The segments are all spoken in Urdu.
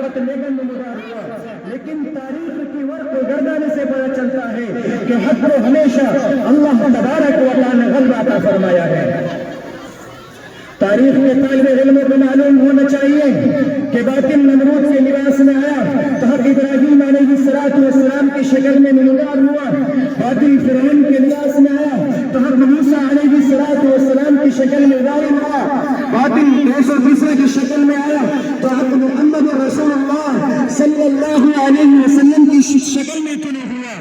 وقت لیکن نمودار ہوا، لیکن تاریخ کی ورق گردانے سے پتہ چلتا ہے کہ حق کو ہمیشہ اللہ تبارک و تعالی نے غلبہ عطا فرمایا ہے۔ تاریخ کے طالب علموں کو معلوم ہونا چاہیے کہ باطل نمرود کے لباس میں آیا تو حق ابراہیم علیہ السلام کی شکل میں نمودار ہوا، باطل فرعون کے لباس میں آیا تو حق موسیٰ علیہ السلام کی شکل میں ظاہر ہوا، باطل عیسی عیسیٰ کی شکل میں آیا تو حق محمد رسول اللہ صلی اللہ علیہ وسلم کی شکل میں طلوع ہوا،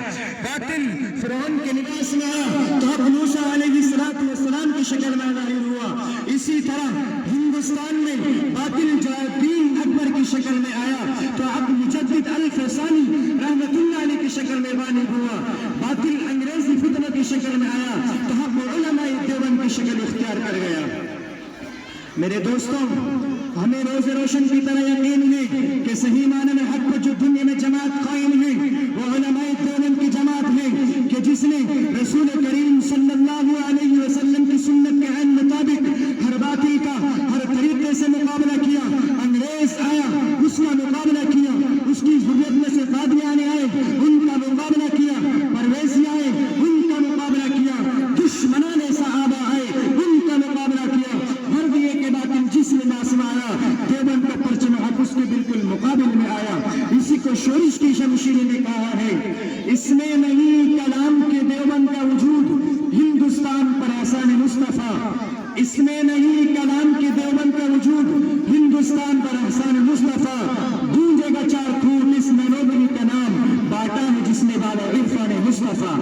باطل فرعون کے لباس میں آیا تو حق موسیٰ علیہ السلام کی شکل میں ظاہر ہوا۔ اسی طرح ہندوستان میں باطل دین اکبر کی شکل میں آیا تو اب مجدد الفسانی رحمت اللہ علیہ کی شکل میں غالب ہوا، باطل انگریزی فتنہ کی شکل میں آیا تو اب علماء دیوبند کی شکل اختیار کر گیا۔ میرے دوستوں، ہمیں روز روشن کی طرح یقین ہے کہ صحیح معنی میں حق کو جو دنیا میں جماعت قائم ہے وہ علماء دیوبند کی جماعت ہے کہ جس نے رسول کریم صلی اللہ علیہ وسلم کی سنت کے عین مطابق ہر باطل کا ہر طریقے سے مقابلہ کیا۔ انگریز آیا، اس کا مقابلہ کیا، اس کی ضرورت میں سے قادیانی آئے، ان کا مقابلہ کیا، پرویزی آئے، ان کا مقابلہ کیا، دشمنان صحابہ آئے، ان کا مقابلہ کیا، ہر دیے کے باطل جس لباس میں آیا دیوبند کا پرچم حق اس کے بالکل مقابل میں آیا۔ اسی کو شورش کی شمشیر نے کہا ہے، اس میں نہیں کلام کے دیوبند کا وجود ہندوستان پر احسان مصطفیٰ، اس میں نہیں کلام کے دیوبند کا وجود ہندوستان پر احسان مصطفیٰ، گونجے گا چار خون اس نروبی کا نام باٹا ہے جس نے بالا عرفان مصطفیٰ۔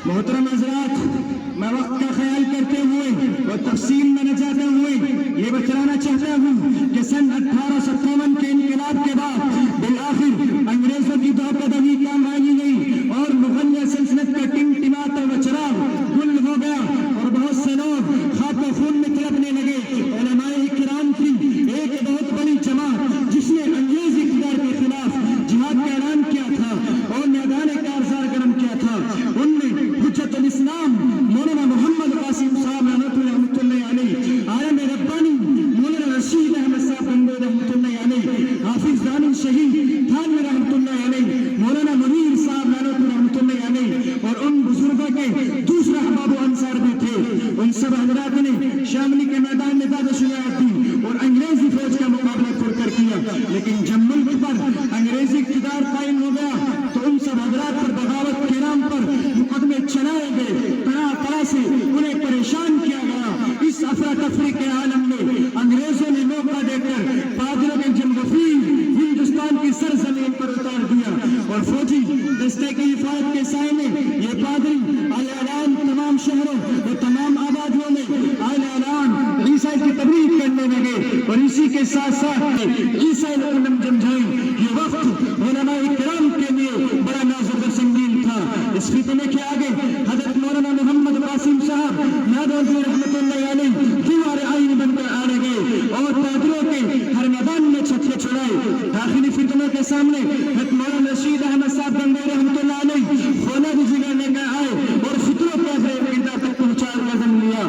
محترم حضرات، میں وقت کا خیال کرتے ہوئے اور تفصیل میں نہ جاتے ہوئے یہ بتلانا چاہتا ہوں کہ سن 1857 کے انقلاب کے بعد بالآخر انگریزوں کی دو قدمی کام آئی گئی اور مغلیہ سلطنت کا ٹمٹماتا و چراغ گل ہو گیا اور بہت سے لوگ خاک و خون میں تڑپنے لگے۔ علماء کرام کی ایک بہت بڑی جماعت جس نے انگریز اقتدار کے خلاف جہاد کا اعلان کیا تھا اور میدان کارزار گرم کیا تھا، ان نے حجت الاسلام مولانا محمد قاسم صاحب رحمۃ اللہ علیہ، عالم ربانی مولانا رشید احمد صاحب گنگوئی رحمۃ اللہ علیہ، حافظ دانش شہید تھانوی رحمۃ اللہ علیہ، مولانا منیر صاحب رحمۃ اللہ علیہ اور ان بزرگوں کے دوسرے احباب و انصار بھی تھے۔ ان سب حضرات نے شاملی کے میدان میں زیادہ شجاعت دی اور انگریزی فوج کا مقابلہ کھل کر کیا، لیکن جب ملک پر انگریزی اقتدار قائم ہو گیا تو ان سب حضرات پر بغاوت کے نام پر مقدمے چلائے گئے، طرح طرح سے انہیں پریشان کیا گیا۔ اس افراتفری کے عالم میں انگریزوں نے موقع دے کر پادریوں کے جم غفیر ہندوستان کی سرزمین پر اتار دیا اور فوجی دستے کی حفاظت کے سائے میں یہ پادری اعلان تمام شہروں اور تمام آبادیوں میں اعلان عیسائی کی تبلیغ کرنے لگے اور اسی کے ساتھ ساتھ عیسائی علم جمجھائیں۔ یہ وقت علماء کرام کے لیے بڑا نازک و سنگین تھا۔ اس فتنے کے آگے حضرت مولانا محمد قاسم صاحب نادوی رحمۃ اللہ علیہ دیوار آئین بن کر آنے گئے اور پادریوں کے ہر میدان میں چھکے چھڑائے۔ داخلی فتنوں کے سامنے حضرت مولانا رشید احمد صاحب گنگوئی رحمۃ اللہ علیہ فولاد ضلع لے کر آئے اور فتنوں کو اپنے کردار تک پہنچا قدم لیا۔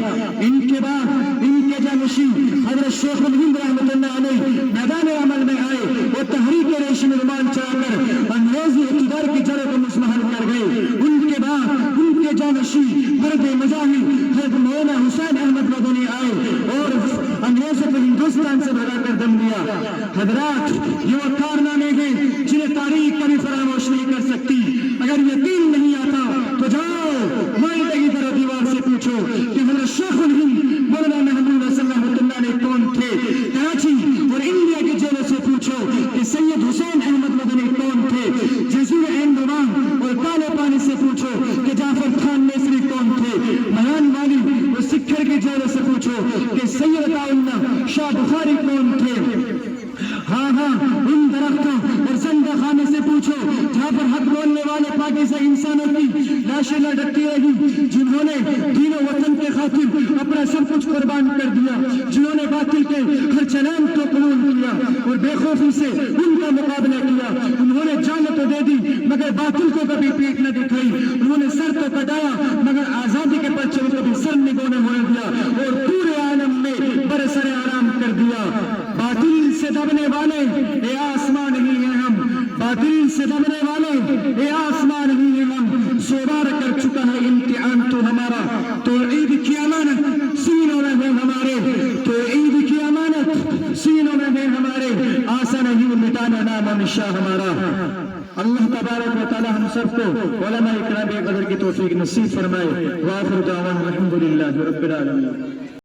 ان کے بعد ان کے جانشین حضرت شیخ الہند رحمۃ اللہ علیہ میدان عمل میں آئے اور تحریک ریشم رومان چلا کر انگریزی اقتدار کی جڑوں کو مسمہر کر گئے۔ ان کے بعد ان کے جانشین مرد مجاہد حضرت مولانا حسین احمد مدنی آئے اور انگریزوں کو ہندوستان سے بھگا کر دم دیا۔ حضرات، یہ وہ کارنامے ہیں جنہیں تاریخ کبھی فراموش نہیں کر سکتی۔ اگر یقین نہیں آتا تو جاؤ معاہدے کی طرح دیوار سے پوچھو کہ حضرت شیخ الہند مولانا محمود حسن رحمۃ اللہ علیہ کون تھے۔ کراچی اور انڈیا کی جیلوں سے پوچھو کہ سید حسین احمد مدنی کون تھے۔ جزیرہ عین نمان اور کالے پانی سے پوچھو کہ جعفر خان نیسری کون تھے۔ میان والی اور سکھر کی جیلوں سے پوچھو کہ سید عطاءاللہ شاہ بخاری کون تھے۔ ہاں ان درختوں اور زندہ خانے سے پوچھو جہاں پر حق بولنے والے پاکیزہ انسانوں کی لاشیں لٹکتی رہی، جنہوں نے دین و وطن کے خاطر اپنا سب کچھ قربان کر دیا، جنہوں نے باطل کے ہر چلان کو قبول کیا اور بے خوفی سے ان کا مقابلہ کیا۔ انہوں نے جان تو دے دی مگر باطل کو کبھی پیٹ نہ دکھائی، انہوں نے سر تو کٹایا مگر آزادی کے پرچم کو بھی سر نگونے ہونے دیا اور پورے عالم میں برسر آرام کر دیا۔ باطل سے دبنے والے دل سے دبنے والے، اے آسمان ہی ہم سوار کر چکا ہے امتحان تو ہمارا، تو عید کی امانت سینوں میں ہے ہمارے، تو عید کی امانت سینوں میں ہے ہمارے، آسان نہیں مٹانا نام و نشاں ہمارا۔ اللہ تبارک و تعالی ہم سب کو علماء کرام قدر کی توفیق نصیب فرمائے۔ وآخر دعوانا الحمدللہ رب العالمین۔